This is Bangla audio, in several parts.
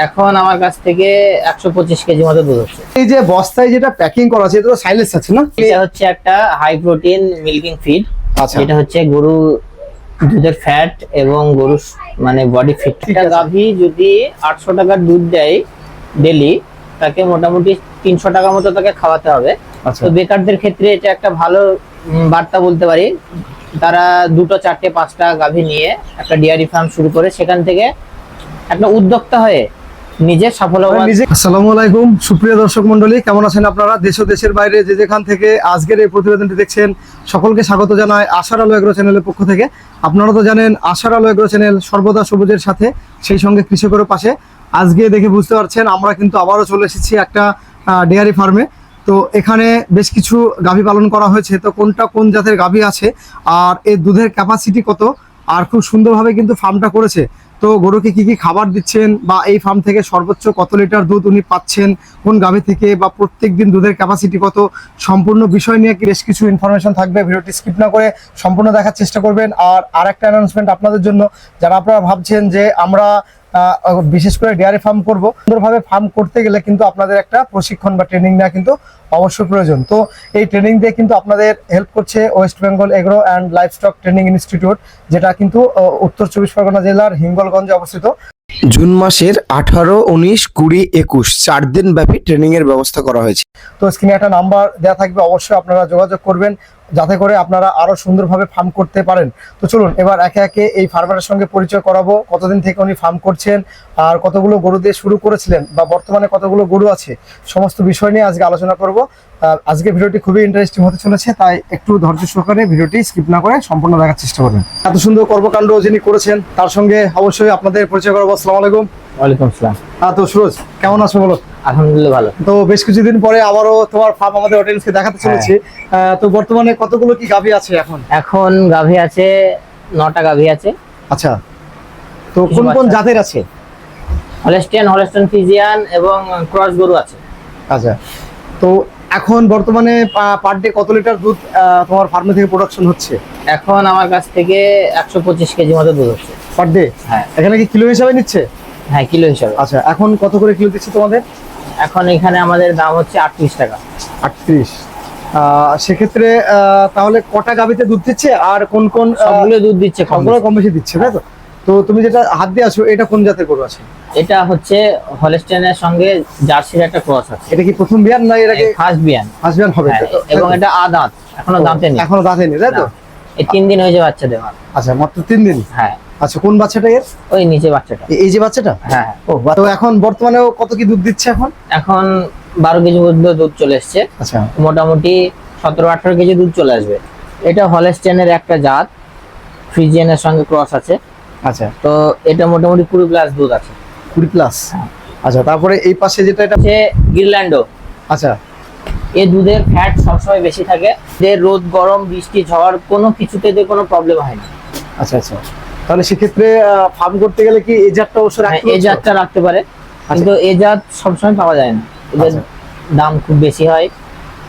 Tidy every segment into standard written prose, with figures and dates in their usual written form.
এখন আমার কাছ থেকে 125 কেজি মতো দুধ হচ্ছে। এই যে বস্তায় যেটা প্যাকিং করা আছে এটা তো সাইলেন্স আছে না? এটা হচ্ছে একটা হাই প্রোটিন মিল্কিং ফিড। আচ্ছা, এটা হচ্ছে গরু দুধের ফ্যাট এবং গরু মানে বডি ফিট। একটা গাভী যদি 800 টাকার দুধ দেয় ডেলি, তাকে মোটামুটি 300 টাকা মতো তাকে খাওয়াতে হবে। আচ্ছা। তো বেকারদের ক্ষেত্রে এটা একটা ভালো বার্তা বলতে পারি। তারা 2টো 4টে 5টা গাভী নিয়ে একটা ডেয়ারি ফার্ম শুরু করে সেখান থেকে একটা উদ্যোক্তা হয়ে নিজের সাফল্যবান। আসসালামু আলাইকুম সুপ্রিয় দর্শক মণ্ডলী, কেমন আছেন আপনারা? দেশ ও দেশের বাইরে যে যেখান থেকে আজকের এই প্রতিবেদনটি দেখছেন সকলকে স্বাগত জানাই আশার আলো এগ্রো চ্যানেলের পক্ষ থেকে। আপনারা তো জানেন আশার আলো এগ্রো চ্যানেল সর্বদা সবুজের সাথে, সেই সঙ্গে কৃষকের পাশে। আজকে দেখে বুঝতে পারছেন আমরা কিন্তু আবারও চলে এসেছি একটা ডেয়ারি ফার্মে। তো এখানে বেশ কিছু গাভী পালন করা হয়েছে। তো কোনটা কোন জাতের গাভী আছে আর এর দুধের ক্যাপাসিটি কত, আর খুব সুন্দরভাবে কিন্তু ফার্মটা করেছে। তো গরুকে কি কি খাবার দিচ্ছেন বা এই ফার্ম থেকে সর্বোচ্চ কত লিটার দুধ উনি পাচ্ছেন কোন গাভী থেকে, বা প্রত্যেক দিন দুধের ক্যাপাসিটি কত, সম্পূর্ণ বিষয় নিয়ে বেশ কিছু ইনফরমেশন থাকবে। ভিডিওটি স্কিপ না করে সম্পূর্ণ দেখার চেষ্টা করবেন। আর আরেকটা অ্যানাউন্সমেন্ট আপনাদের জন্য, যারা আপনারা ভাবছেন যে আমরা বিশেষ করে ডেয়ারি ফার্ম করব, সুন্দরভাবে ফার্ম করতে গেলে কিন্তু আপনাদের একটা প্রশিক্ষণ বা ট্রেনিং নেওয়া কিন্তু অবশ্যই প্রয়োজন। তো এই ট্রেনিং দিয়ে কিন্তু আপনাদের হেল্প করছে West Bengal agro and livestock training institute, যেটা কিন্তু উত্তর 24 পরগনা জেলার হিঙ্গলগঞ্জে অবস্থিত। জুন মাসের 18, 19, 20, 21 4 দিন ব্যাপী ট্রেনিং এর ব্যবস্থা করা হয়েছে। তো স্ক্রিনে একটা নাম্বার দেওয়া থাকবে, অবশ্যই আপনারা যোগাযোগ করবেন যাতে করে আপনারা আরো সুন্দরভাবে ফার্ম করতে পারেন। তো চলুন এবার একে একে এই ফার্মারের সঙ্গে পরিচয় করাবো, কতদিন থেকে উনি ফার্ম করছেন আর কতগুলো গরু দিয়ে শুরু করেছিলেন বা বর্তমানে কতগুলো গরু আছে, সমস্ত বিষয় নিয়ে আজকে আলোচনা করব। আজকে ভিডিওটি খুবই ইন্টারেস্টিং হতে চলেছে, তাই একটু ধৈর্য সহকারে ভিডিওটি স্কিপ না করে সম্পূর্ণ দেখার চেষ্টা করবেন। এত সুন্দর কর্মকাণ্ড যিনি করেছেন তার সঙ্গে অবশ্যই আপনাদের পরিচয় করবো। আসসালামু আলাইকুম। ওয়ালাইকুম আসসালাম। তো সুরজ, কেমন আছো বলো? আলহামদুলিল্লাহ ভালো। তো বেশ কিছুদিন পরে আবারও তোমার ফার্ম আমাদের অডিয়েন্সকে দেখাতে চলেছি। তো বর্তমানে কতগুলো কি গাভী আছে এখন? এখন গাভী আছে 9টা গাভী আছে। আচ্ছা, তো কোন কোন জাতের আছে? হলস্টেন ফ্রিজিয়ান এবং ক্রস গরু আছে। আচ্ছা, তো এখন বর্তমানে পার ডে কত লিটার দুধ তোমার ফার্মে থেকে প্রোডাকশন হচ্ছে? এখন আমার কাছ থেকে 125 কেজি মতো দুধ হচ্ছে পার ডে। হ্যাঁ। এখানে কি কিলো হিসাবে নিচ্ছে? হ্যাঁ, কিলো হিসাবে। আচ্ছা, এখন কত করে কিলো দিচ্ছে তোমাদের? এখন এখানে আমাদের দাম হচ্ছে 38 টাকা। 38। সেক্ষেত্রে তাহলে কটা গাভীতে দুধ দিচ্ছে আর কোন কোন? সবগুলো দুধ দিচ্ছে, সবগুলো কম বেশি দিচ্ছে, তাই তো? তো তুমি যেটা হাত দিয়ে আছো এটা কোন জাতের গরু আছে? এটা হচ্ছে হলস্টেনের সঙ্গে জার্সির একটা ক্রস আছে। এটা কি প্রথম বিয়ান না এর আগে? ফার্স্ট বিয়ান। ফার্স্ট বিয়ান হবে। এবং এটা আদাঁত, এখনো দাঁতে নেই। এখনো দাঁতে নেই, তাই তো? এই 3 দিন হয়েছে বাচ্চা দেওয়ার। আচ্ছা, মাত্র 3 দিন। হ্যাঁ। আচ্ছা, কোন বাচ্চাটা এর? ওই নিচে বাচ্চাটা। এই যে বাচ্চাটা? হ্যাঁ। ও, তো এখন বর্তমানে কত কি দুধ দিচ্ছে এখন? এখন 12 কেজি পর্যন্ত দুধ চলে এসছে। আচ্ছা, মোটামুটি 17-18 কেজি দুধ চলে আসবে। এটা হলস্টেনের একটা জাত, ফ্রিজিয়ানের সঙ্গে ক্রস আছে। আচ্ছা, তো এটা মোটামুটি 20 প্লাস দুধ আছে। 20 প্লাস। আচ্ছা, তারপরে এই পাশে যেটা এটা? হচ্ছে গিরল্যান্ডো। আচ্ছা, এই দুধের ফ্যাট সবসময় বেশি থাকে। এর রোদ গরম বৃষ্টি ঝড় কোনো কিছুতে কোনো প্রবলেম হয় না। আচ্ছা আচ্ছা, তাহলে সেক্ষেত্রে ফার্ম করতে গেলে কি এই জাতটা অবশ্যই রাখতে এই জাতটা রাখতে পারে, কিন্তু এই জাত সবসময় পাওয়া যায় না। এদের দাম খুব বেশি হয়,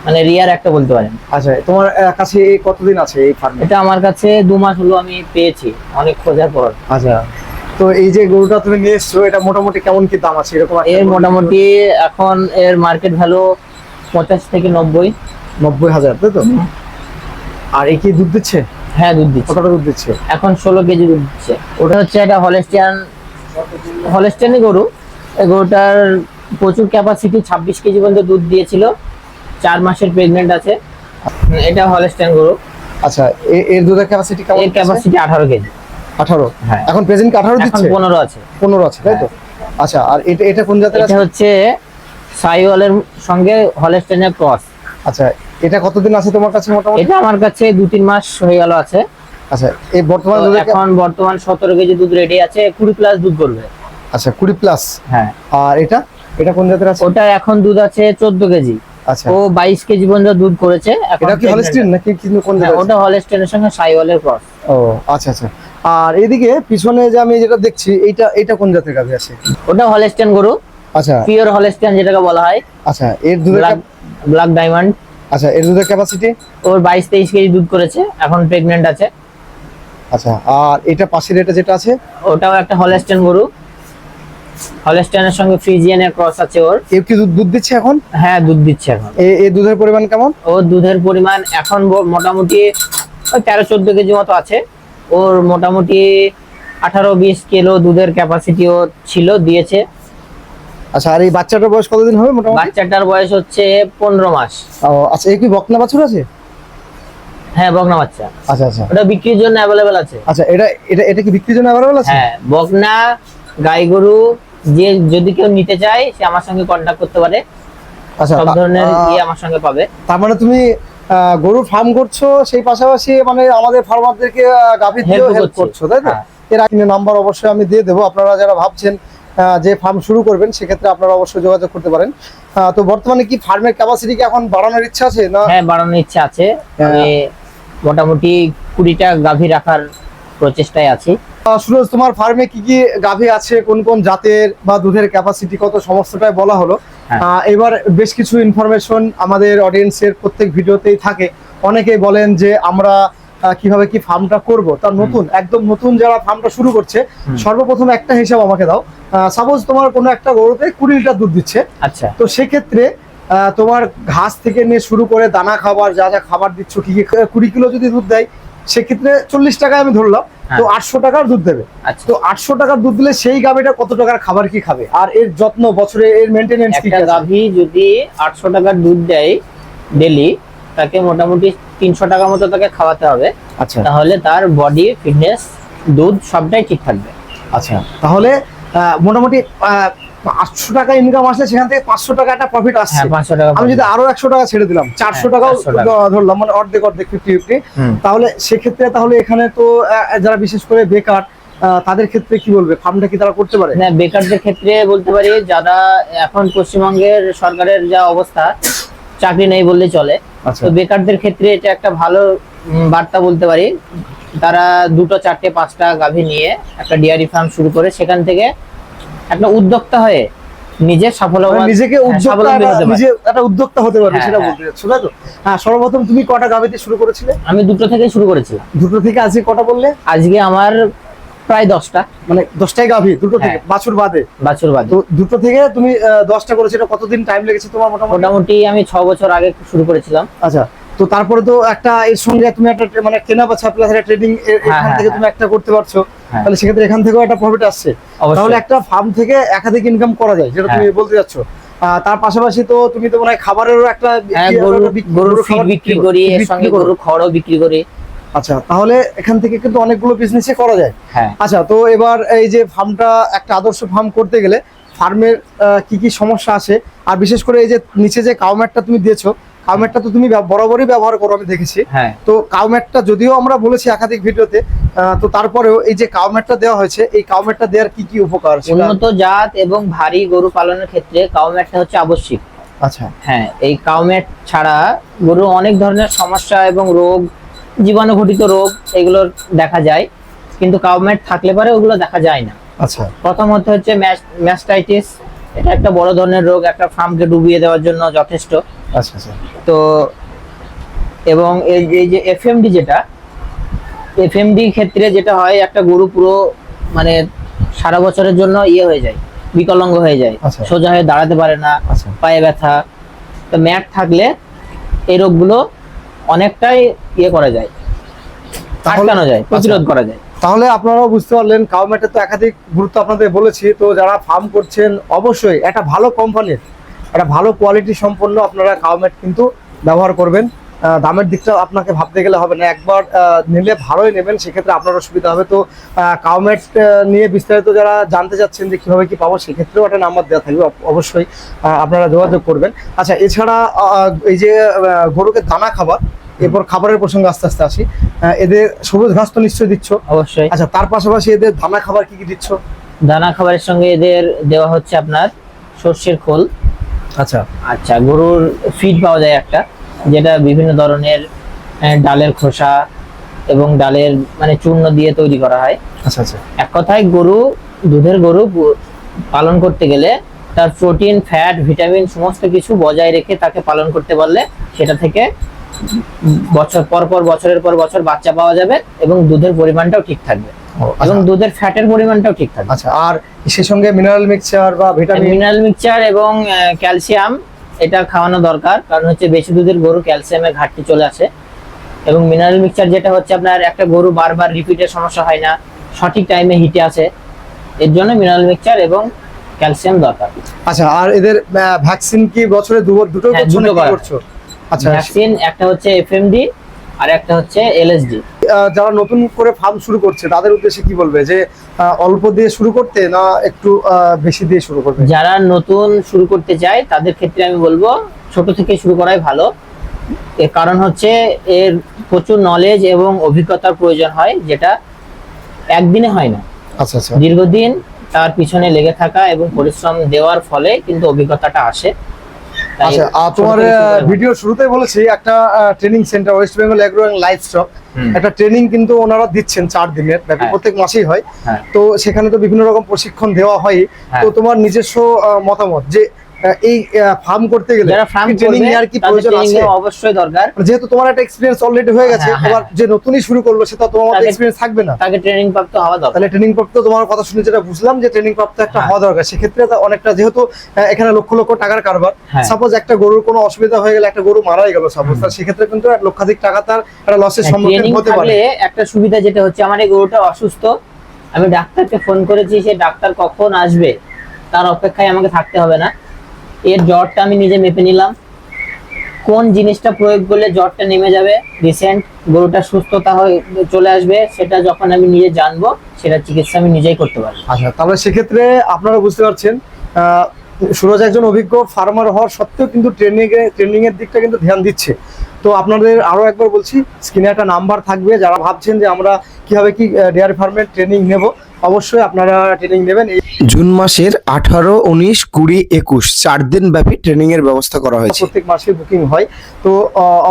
মানে রিয়ার একটা বলতে পারেন। আচ্ছা, তোমার কাছে কতদিন আছে এই ফার্মে? এটা আমার কাছে 2 মাস হলো আমি পেয়েছি, অনেক খোঁজার পর। আচ্ছা, তো এই যে গরুটা তুমি নিয়ে এসছো এটা মোটামুটি কেমন কি দাম আছে এরকম? এর মোটামুটি এখন এর মার্কেট ভ্যালু 85 থেকে 90,000, তাই তো? আর এই কি দুধ দিচ্ছে? হ্যাঁ, দুধ দিচ্ছে। কতটা দুধ দিচ্ছে? এখন 16 কেজি দুধ দিচ্ছে। ওটা হচ্ছে একটা হলস্টেনই গরু। এই গরুটার প্রচুর ক্যাপাসিটি, 26 কেজি পর্যন্ত দুধ দিয়েছিল। 4 মাসের প্রেগনেন্ট আছে। এটা হলস্টেন গরু। আচ্ছা, এর দুধের ক্যাপাসিটি কেমন? এর ক্যাপাসিটি 18 কেজি। 18? হ্যাঁ। এখন প্রেজেন্ট 18 এখন দিচ্ছে? 15 আছে। 15 আছে, তাই তো? আচ্ছা, আর এটা কোন জাতের আছে? এটা হচ্ছে সাইওয়ালের সঙ্গে হলস্টেনের ক্রস। আচ্ছা, এটা কতদিন আছে তোমার কাছে মোটামুটি? এটা আমার কাছে 2-3 মাস হয়ে গেল আছে। আচ্ছা, এই বর্তমান এখন বর্তমান 17 কেজি দুধ রেডি আছে, 20 প্লাস দুধ করবে। আচ্ছা, 20 প্লাস। হ্যাঁ। আর এটা কোন জাতের আছে? ওটা এখন দুধ আছে 14 কেজি। আচ্ছা, ও 22 কেজি পর্যন্ত দুধ করেছে। এটা কি হলস্টিন নাকি কোন জাতের? ওটা হলস্টেনের সঙ্গে সাইওয়ালের ক্রস। ও আচ্ছা আচ্ছা। আর এদিকে পিছনে যে আমি যেটা দেখছি এটা কোন জাতের গাভী আছে? ওটা হলস্টেন গরু। আচ্ছা, পিওর হলস্টেন যেটাকে বলা হয়। আচ্ছা, এর দুধের ব্ল্যাক ডায়মন্ড। আচ্ছা, এর দুধের ক্যাপাসিটি? ওর 22-23 কেজি দুধ করেছে, এখন প্রেগন্যান্ট আছে। আচ্ছা, আর এটা পাশের এটা যেটা আছে? ওটাও একটা হলস্টেন গরু। হলস্টাইনের সঙ্গে ফ্রিজিয়ানের ক্রস আছে ওর। এ কি দুধ দিচ্ছে এখন? হ্যাঁ, দুধ দিচ্ছে এখন। এই দুধের পরিমাণ কেমন? ওর দুধের পরিমাণ এখন মোটামুটি ওই 13-14 কেজি মতো আছে। ওর মোটামুটি 18-20 কিলো দুধের ক্যাপাসিটি ওর ছিল, দিয়েছে। আচ্ছা, আর এই বাচ্চাটার বয়স কতদিন হবে মোটামুটি? বাচ্চাটার বয়স হচ্ছে 15 মাস। ও আচ্ছা, এই কি বকনা বাছুর আছে? হ্যাঁ, বকনা বাচ্চা। আচ্ছা আচ্ছা ওটা বিক্রির জন্য অ্যাভেলেবেল আছে। আচ্ছা, এটা কি বিক্রির জন্য অ্যাভেলেবল আছে? হ্যাঁ, বকনা গাই গরু যে যদি কেউ নিতে চায় সে আমার সঙ্গে কন্ট্যাক্ট করতে পারে। আচ্ছা, সব ধরনের আমার সঙ্গে পাবে। তার মানে তুমি গরুর ফার্ম করছো, সেই পাশাপাশি মানে আমাদের ফার্মারদেরকে গাভী দিয়ে Help হেল্প করছি। করছো, তাই তো? হ্যাঁ। এর আগে নাম্বার অবশ্যই আমি দিয়ে দেবো, আপনারা যারা ভাবছেন যে ফার্ম শুরু করবেন সেক্ষেত্রে আপনারা অবশ্যই যোগাযোগ করতে পারেন। তো বর্তমানে কি ফার্মের ক্যাপাসিটি কি এখন বাড়ানোর ইচ্ছা আছে না? হ্যাঁ, বাড়ানোর ইচ্ছা আছে। আমি মোটামুটি 20টা গাভী রাখার প্রচেষ্টায় আছি। সুরজ, তোমার ফার্মে কি কি গাভী আছে, কোন কোন জাতের বা দুধের ক্যাপাসিটি কত, সমস্তটাই বলা হলো। হ্যাঁ। এবার বেশ কিছু ইনফরমেশন আমাদের অডিয়েন্সের প্রত্যেক ভিডিওতেই থাকে। অনেকেই বলেন যে আমরা কিভাবে কি ফার্মটা করব, তার একদম নতুন যারা ফার্মটা শুরু করছে, সর্বপ্রথম একটা হিসাব আমাকে দাও। সাপোজ তোমার কোনো একটা গরুতে 20 লিটার দুধ দিচ্ছে। আচ্ছা, তো সেক্ষেত্রে তোমার ঘাস থেকে নিয়ে শুরু করে দানা খাবার যা যা খাবার দিচ্ছ, কি কি 20 কিলো যদি দুধ দেয় সেক্ষেত্রে 40 টাকায় আমি ধরলাম, তো 800 টাকার দুধ দেবে। আচ্ছা। তো 800 টাকার দুধ দিলে সেই গাভীটা কত টাকার খাবার কি খাবে, আর এর যত্ন, বছরে এর মেইনটেনেন্স কি? একটা গাভী যদি 800 টাকার দুধ দেয় ডেলি, তাকে মোটামুটি 300 টাকা মতো তাকে খাওয়াতে হবে। আচ্ছা তাহলে তার বডি ফিটনেস, দুধ সবটাই ঠিক থাকবে। আচ্ছা, তাহলে মোটামুটি 800 টাকা ইনকাম আসলে সেখান থেকে 500 টাকা একটা প্রফিট আসছে। হ্যাঁ, 500 টাকা। আমি যদি আরো 100 টাকা ছেড়ে দিলাম, 400 টাকাও 400 টাকা। ধরলাম, মানে অর্ধেক 50-50, হুম। তাহলে সেক্ষেত্রে তাহলে এখানে তো যারা বিশেষ করে বেকার, তাদের ক্ষেত্রে কি বলবে, ফার্মটা কি তারা করতে পারে? হ্যাঁ, বেকারদের ক্ষেত্রে বলতে পারি, যারা এখন পশ্চিমবঙ্গের সরকারের যা অবস্থা, চাকরি নেই বললে চলে। আচ্ছা। তো বেকারদের ক্ষেত্রে এটা একটা ভালো বার্তা বলতে পারি। তারা 2টো 4টে 5টা গাভী নিয়ে একটা ডেয়ারি ফার্ম শুরু করে সেখান থেকে একটা উদ্যোক্তা হয়ে নিজের মানে নিজেকে স্বাবলম্বী হতে পারে। নিজে একটা উদ্যোক্তা হতে পারবে, হ্যাঁ, সেটা হ্যাঁ। বলতে চাচ্ছো, তাই তো? হ্যাঁ, সর্বপ্রথম তুমি কটা গাভীতে শুরু করেছিলে? আমি 2টো থেকে শুরু করেছিলাম। দুটো থেকে আজকে কটা বললে? আজকে আমার প্রায় 10টা, মানে 10টাই গাভী দুটো থেকে, হ্যাঁ। বাছুর বাদে। বাছুর বাদে। তো দুটো থেকে তুমি 10টা করেছো, এটা কতদিন টাইম লেগেছে তোমার মোটামুটি? মোটামুটি আমি 6 বছর আগে শুরু করেছিলাম। আচ্ছা, তো তারপরে তো একটা এর সঙ্গে তুমি একটা মানে কেনা বেচা প্লাস একটা ট্রেডিং, এখান হ্যাঁ, থেকে হ্যাঁ। তুমি একটা করতে পারছো, হ্যাঁ। তাহলে সেক্ষেত্রে এখান থেকেও একটা প্রফিট আসছে। অবশ্যই। তাহলে একটা ফার্ম থেকে একাধিক ইনকাম করা যায়, যেটা তুমি হ্যাঁ। বলতে যাচ্ছ। তার পাশাপাশি তো তুমি তো মনে হয় খাবারেরও একটা হ্যাঁ, গরুর ফিড খাবার বিক্রি করি, এর বিক্রি সঙ্গে করো। গরুর খড়ও বিক্রি করি। আচ্ছা, তাহলে এখান থেকে কিন্তু অনেকগুলো বিজনেসই করা যায়। হ্যাঁ। আচ্ছা, তো এবার এই যে ফার্মটা, একটা আদর্শ ফার্ম করতে গেলে ফার্মের কি কি সমস্যা আসে, আর বিশেষ করে এই যে নিচে যে কাউম্যাটটা তুমি দিয়েছো, কাউম্যাটটা তো তুমি বরাবরই ব্যবহার করো, আমি দেখেছি। হ্যাঁ। তো কাউম্যাটটা যদিও আমরা বলেছি একাধিক ভিডিওতে, তো তারপরেও এই যে কাউম্যাটটা দেওয়া হয়েছে, এই কাউম্যাটটা দেওয়ার কি কি উপকার সেটা? উন্নত জাত এবং ভারী গরু পালনের ক্ষেত্রে কাউম্যাটটা হচ্ছে আবশ্যিক। আচ্ছা। হ্যাঁ, এই কাউম্যাট ছাড়া গরু অনেক ধরনের সমস্যা এবং রোগ, জীবাণুঘটিত রোগ, এগুলো দেখা যায়, কিন্তু কাউম্যাট থাকলে পরে ওগুলো দেখা যায় না। আচ্ছা। প্রথমত হচ্ছে ম্যাস্টাইটিস, এটা একটা বড় ধরনের রোগ, একটা ফার্মকে ডুবিয়ে দেওয়ার জন্য যথেষ্ট। আচ্ছা আচ্ছা। তো এবং এই যে এফএমডি, যেটা এফএমডি ক্ষেত্রে যেটা হয়, একটা গরু পুরো মানে সারা বছরের জন্য হয়ে যায়, বিকলাঙ্গ হয়ে যায়, আচ্ছা। সোজা হয়ে দাঁড়াতে পারে না, আচ্ছা। পায়ে ব্যথা। তো ম্যাট থাকলে এই রোগগুলো অনেকটাই করা যায়, আটকানো যায়, প্রতিরোধ করা যায়। তাহলে আপনারাও বুঝতে পারলেন, কাউম্যাটের তো একাধিক গুরুত্ব আপনাদের বলেছি। তো যারা ফার্ম করছেন অবশ্যই একটা ভালো কোম্পানির, একটা ভালো কোয়ালিটি সম্পন্ন আপনারা কাউম্যাট কিন্তু ব্যবহার করবেন। দামের দিকটা আপনাকে ভাবতে গেলে হবে না, একবার নিলে ভালোই নেবেন, সেক্ষেত্রে আপনারও সুবিধা হবে। তো কাউম্যাট নিয়ে বিস্তারিত যারা জানতে চাচ্ছেন যে কিভাবে কি পাবো, সেক্ষেত্রেও একটা নাম্বার দেওয়া থাকবে, অবশ্যই আপনারা যোগাযোগ করবেন। আচ্ছা, এছাড়া এই যে গরুকে দানা খাবার, এরপর খাবারের প্রসঙ্গে আস্তে আস্তে আসি। এদের সবুজ ঘাস তো নিশ্চয়ই দিচ্ছ? অবশ্যই। আচ্ছা, তার পাশাপাশি এদের দানা খাবার কি কি দিচ্ছ? দানা খাবারের সঙ্গে এদের দেওয়া হচ্ছে আপনার সর্ষের খোল। আচ্ছা। আচ্ছা, গরুর ফিড পাওয়া যায় একটা, যেটা বিভিন্ন ধরনের ডালের খোসা এবং ডালের মানে চূর্ণ দিয়ে তৈরি করা হয়। আচ্ছা আচ্ছা। এক কথায় দুধের গরু পালন করতে গেলে তার প্রোটিন, ফ্যাট, ভিটামিন সমস্ত কিছু বজায় রেখে তাকে পালন করতে পারলে সেটা থেকে বছরের পর বছর বাচ্চা পাওয়া যাবে এবং দুধের পরিমাণটাও ঠিক থাকবে এবং দুধের ফ্যাটের পরিমাণটাও ঠিক থাকবে। আচ্ছা, আর সেই সঙ্গে মিনারেল মিক্সচার বা ভিটামিন? মিনারেল মিক্সচার এবং ক্যালসিয়াম এটা খাওয়ানো দরকার, কারণ হচ্ছে বেশি দুধের গরু ক্যালসিয়ামের ঘাটতি চলে আসে। এবং মিনারেল মিক্সচার যেটা হচ্ছে আপনার একটা গরু বারবার রিপিটের সমস্যা হয় না, সঠিক টাইমে হিটে আসে, এর জন্য মিনারেল মিক্সচার এবং ক্যালসিয়াম দরকার। আচ্ছা, আর এদের ভ্যাকসিন কি বছরে দুটো হ্যাঁ, করছো দুটো নাকি করা। করছো? আচ্ছা, ভ্যাকসিন একটা হচ্ছে এফএমডি আর একটা হচ্ছে এলএসডি। যারা নতুন করে ফার্ম শুরু করছে তাদের উদ্দেশ্যে কি বলবে, যে অল্প দিয়ে শুরু করতে না একটু বেশি দিয়ে শুরু করবে? যারা নতুন শুরু করতে চায় তাদের ক্ষেত্রে আমি বলবো ছোট থেকে শুরু করাই ভালো। এর কারণ হচ্ছে এর প্রচুর নলেজ এবং অভিজ্ঞতার প্রয়োজন হয়, যেটা একদিনে হয় না। আচ্ছা আচ্ছা দীর্ঘদিন তার পিছনে লেগে থাকা এবং পরিশ্রম দেওয়ার ফলে কিন্তু অভিজ্ঞতাটা আসে। তাই আচ্ছা, আর ছোট তোমার থেকে শুরু করাই ভালো। ভিডিও শুরুতেই বলেছি একটা training centre West Bengal agro and livestock, হুম। একটা ট্রেনিং কিন্তু ওনারা দিচ্ছেন 4 দিনের ব্যাপী, হ্যাঁ। প্রত্যেক মাসেই হয়। হ্যাঁ। তো সেখানে তো বিভিন্ন রকম প্রশিক্ষণ দেওয়া হয়। হ্যাঁ। তো তোমার নিজস্ব মতামত যে এই ফার্ম করতে গেলে যারা ফার্ম ট্রেনিং করবে নেওয়ার কি তাদের প্রয়োজন ট্রেনিং আছে? নেওয়া অবশ্যই দরকার। যেহেতু তোমার একটা এক্সপিরিয়েন্স অলরেডি হয়ে গেছে, হ্যাঁ, হ্যাঁ। এবার যে নতুনই শুরু করলো সে তো তোমার মতো তাকে- এক্সপিরিয়েন্স থাকবে না। তাকে ট্রেনিং প্রাপ্ত হওয়া দরকার। তাহলে ট্রেনিং প্রাপ্ত, তোমার কথা শুনে যেটা বুঝলাম যে ট্রেনিং প্রাপ্ত একটা হ্যাঁ। হওয়া দরকার। সেক্ষেত্রে তো অনেকটা, যেহেতু এখানে লক্ষ লক্ষ টাকার কারবার, হ্যাঁ। সাপোজ একটা গরুর কোনো অসুবিধা হয়ে গেলে, একটা গরু মারাই গেল সাপোজ, তার সেক্ষেত্রে কিন্তু 1 লক্ষাধিক টাকা তার একটা লসের সম্মুখীন ট্রেনিং হতে পারে। থাকলে একটা সুবিধা যেটা হচ্ছে, আমার এই গরুটা অসুস্থ, আমি ডাক্তারকে ফোন করেছি, সে ডাক্তার কখন আসবে তার অপেক্ষায় আমাকে থাকতে হবে না। এর জ্বরটা আমি নিজে মেপে নিলাম, কোন জিনিসটা প্রয়োগ করলে জ্বরটা নেমে যাবে, রিসেন্ট গরুটা সুস্থতা হয়ে চলে আসবে, সেটা যখন আমি নিজে জানবো, সেটা চিকিৎসা আমি নিজেই করতে পারবো। আচ্ছা, তাহলে সেক্ষেত্রে আপনারা বুঝতে পারছেন সুরজ একজন অভিজ্ঞ ফার্মার হওয়ার সত্ত্বেও কিন্তু ট্রেনিং এর দিকটা কিন্তু ধ্যান দিচ্ছে। তো আপনাদের আরো একবার বলছি, স্ক্রিনে একটা নাম্বার থাকবে, যারা ভাবছেন যে আমরা কিভাবে কি ডেয়ারি ফার্মের ট্রেনিং নেব, অবশ্যই আপনারা ট্রেনিং নেবেন। জুন মাসের 18, 19, 20, 21 4 দিন ব্যাপী ট্রেনিং এর ব্যবস্থা করা হয়েছে। প্রত্যেক মাসে বুকিং হয়। তো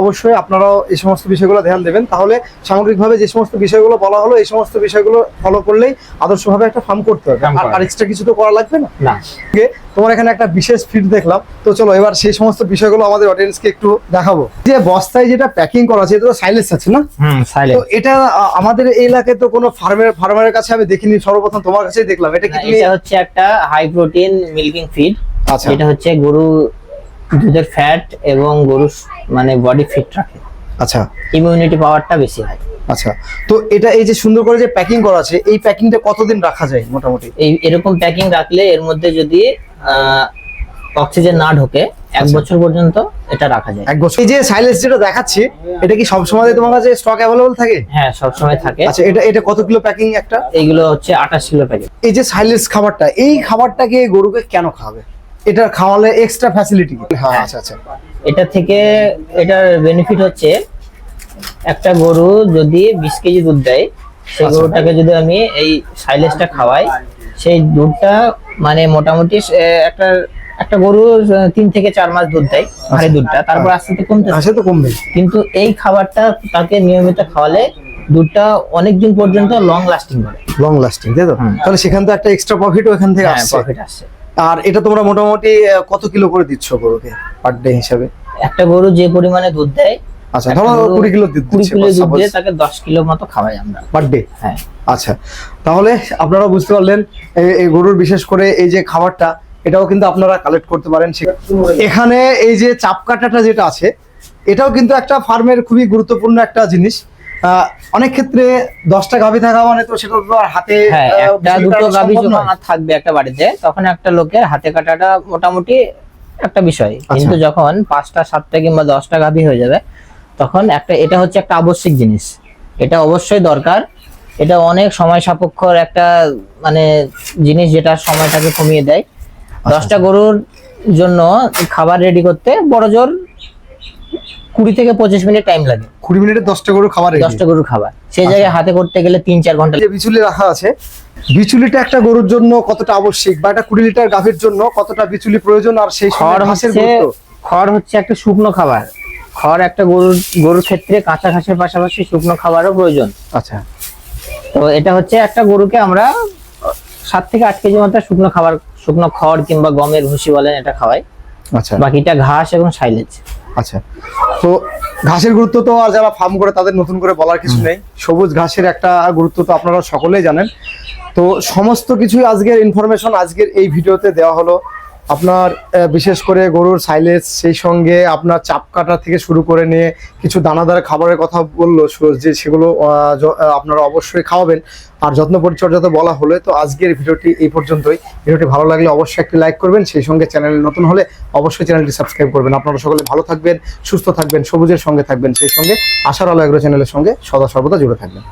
অবশ্যই আপনারাও এই সমস্ত বিষয়গুলো ধ্যান দেবেন। তাহলে সামগ্রিকভাবে যে সমস্ত বিষয়গুলো বলা হলো, এই সমস্ত বিষয়গুলো ফলো করলেই আদর্শভাবে একটা ফার্ম করতে হবে। ফার্ম করা। আর এক্সট্রা কিছু তো করা লাগবে না। না, তোমার এখানে একটা বিশেষ ফিড দেখলাম, তো চলো এবার সেই সমস্ত বিষয়গুলো আমাদের অডিয়েন্সকে একটু দেখাবো। যে বস্তায় যেটা প্যাকিং করা আছে, এটা তো সাইলেন্স আছে না? তো সাইলেন্ট। এটা আমাদের এই এলাকায় তো কোনো ফার্মারের কাছে আমি দেখিনি, সর্বপ্রথম তোমার কাছেই দেখলাম। এটা কি তুমি? এটা হচ্ছে একটা হাই প্রোটিন মিল্কিং ফিড। আচ্ছা এটা হচ্ছে গরু দুধের ফ্যাট এবং গরু মানে বডি ফিট রাখে, আচ্ছা ইমিউনিটি পাওয়ারটা বেশি হয়। আচ্ছা। তো এটা এই যে সুন্দর করে যে প্যাকিং করা আছে, এই প্যাকিংটা কতদিন রাখা যায় মোটামুটি? এই এরকম প্যাকিং রাখলে এর মধ্যে যদি অক্সিজেন না ঢোকে 1 আচ্ছা। বছর পর্যন্ত এটা রাখা যায়। 1 বছর। এই যে সাইলেন্স যেটা দেখাচ্ছি, এটা কি সব সময় তোমার কাছে স্টক অ্যাভেলেবল থাকে? হ্যাঁ, সব সময় থাকে। আচ্ছা, এটা কত কিলো প্যাকিং একটা? এইগুলো হচ্ছে 28 কিলো প্যাকেট। এই যে সাইলেন্স খাবারটা, এই খাবারটাকে গরুকে কেন খাওয়াবে? এটা খাওয়ালে এক্সট্রা ফ্যাসিলিটি কি? হ্যাঁ, আচ্ছা আচ্ছা। এটা থেকে এটার বেনিফিট হচ্ছে, একটা গরু যদি 20 কেজি দুধ দেয়, সেই আচ্ছা। গরুটাকে যদি আমি এই সাইলেজটা খাওয়াই, সেই দুধটা মানে মোটামুটি একটা একটা গরু 3 থেকে 4 মাস দুধ দেয়, ভারী দুধটা, তারপর আস্তে আস্তে কমতে থাকে। আসে তো কমবে। কিন্তু এই খাবারটা তাকে নিয়মিত খাওয়ালে দুধটা অনেকদিন পর্যন্ত লং লাস্টিং করে। লং লাস্টিং, তাই তো? হুম। তাহলে সেখান থেকে একটা এক্সট্রা প্রফিটও এখান থেকে হ্যাঁ, আসছে। প্রফিট আসছে। আর এটা তোমরা মোটামুটি কত কিলো করে দিচ্ছ গরুকে পার ডে হিসাবে? একটা গরু যে পরিমাণে দুধ দেয়, আচ্ছা, একটা ধরো গরু 20 কিলো দুধ 20 দিচ্ছে কিলো দুধ suppose। দিয়ে তাকে 10 কিলো মতো খাওয়াই আমরা। Per day. হ্যাঁ। আচ্ছা, তাহলে আপনারা বুঝতে পারলেন এই গরুর বিশেষ করে এই যে খাবারটা, এটাও কিন্তু আপনারা কালেক্ট করতে পারেন। এখানে এই যে চাপ কাটাটা যেটা আছে, এটাও কিন্তু একটা ফার্মের খুবই গুরুত্বপূর্ণ একটা জিনিস। অনেক ক্ষেত্রে 10টা গাভী থাকা মানে তো সেটা তো আর হাতে হ্যাঁ, একটা বুঝে দুটো কাটা গাভী সম্ভব যখন নয়। আর থাকবে একটা বাড়িতে, তখন একটা লোকের হাতে কাটাটা মোটামুটি একটা বিষয়। আচ্ছা। কিন্তু যখন 5টা 7টা কিংবা 10টা গাভী হয়ে যাবে, তখন এটা হচ্ছে একটা আবশ্যিক জিনিস, এটা অবশ্যই দরকার। এটা অনেক সময় সাপেক্ষ একটা মানে জিনিস, যেটা সময়টাকে কমিয়ে দেয়। 10টা গরুর জন্য খাবার রেডি করতে বড় জোর 20 থেকে 25 মিনিট টাইম লাগে। 20 মিনিটে 10টা গরু খাবার ready। 10টা গরুর খাবার সেই জায়গায় হাতে করতে গেলে 3-4 ঘন্টা। যে বিচুলি রাখা আছে, বিচুলিটা একটা গরুর জন্য কতটা আবশ্যিক, বা একটা 20 লিটার গাভীর জন্য কতটা বিচুলি প্রয়োজন? আর সেই খড় ঘাসের হচ্ছে গুরুত্ব? খড় হচ্ছে একটা শুকনো খাবার। খড় একটা গরুর ক্ষেত্রে কাঁচা ঘাসের পাশাপাশি শুকনো খাবারও প্রয়োজন। আচ্ছা তো এটা হচ্ছে একটা গরুকে আমরা 7 থেকে 8 কেজি মতো শুকনো খাবার, শুকনো খড় কিংবা গমের ভুসি বলেন, এটা খাওয়াই। আচ্ছা বাকিটা ঘাস এবং সাইলেজ। আচ্ছা। তো ঘাসের গুরুত্ব তো আর যারা ফার্ম করে তাদের নতুন করে বলার কিছু নেই। সবুজ ঘাসের একটা গুরুত্ব তো আপনারা সকলেই জানেন। তো সমস্ত কিছুই আজকের ইনফরমেশন আজকের এই ভিডিওতে দেওয়া হলো। আপনার বিশেষ করে গরুর সাইলেজ, সেই সঙ্গে আপনার চাপ কাটা থেকে শুরু করে নিয়ে কিছু দানাদার খাবারের কথা বললো যে সেগুলো আপনারা অবশ্যই খাওয়াবেন, আর যত্ন পরিচর্যা তো বলা হলো। তো আজকের ভিডিওটি এই পর্যন্তই। ভিডিওটি ভালো লাগলে অবশ্যই একটি লাইক করবেন, সেই সঙ্গে চ্যানেলে নতুন হলে অবশ্যই চ্যানেলটি সাবস্ক্রাইব করবেন। আপনারা সকলে ভালো থাকবেন, সুস্থ থাকবেন, সবুজের সঙ্গে থাকবেন, সেই সঙ্গে আশার আলো এগ্রো চ্যানেলের সঙ্গে সদা সর্বদা জুড়ে থাকবেন।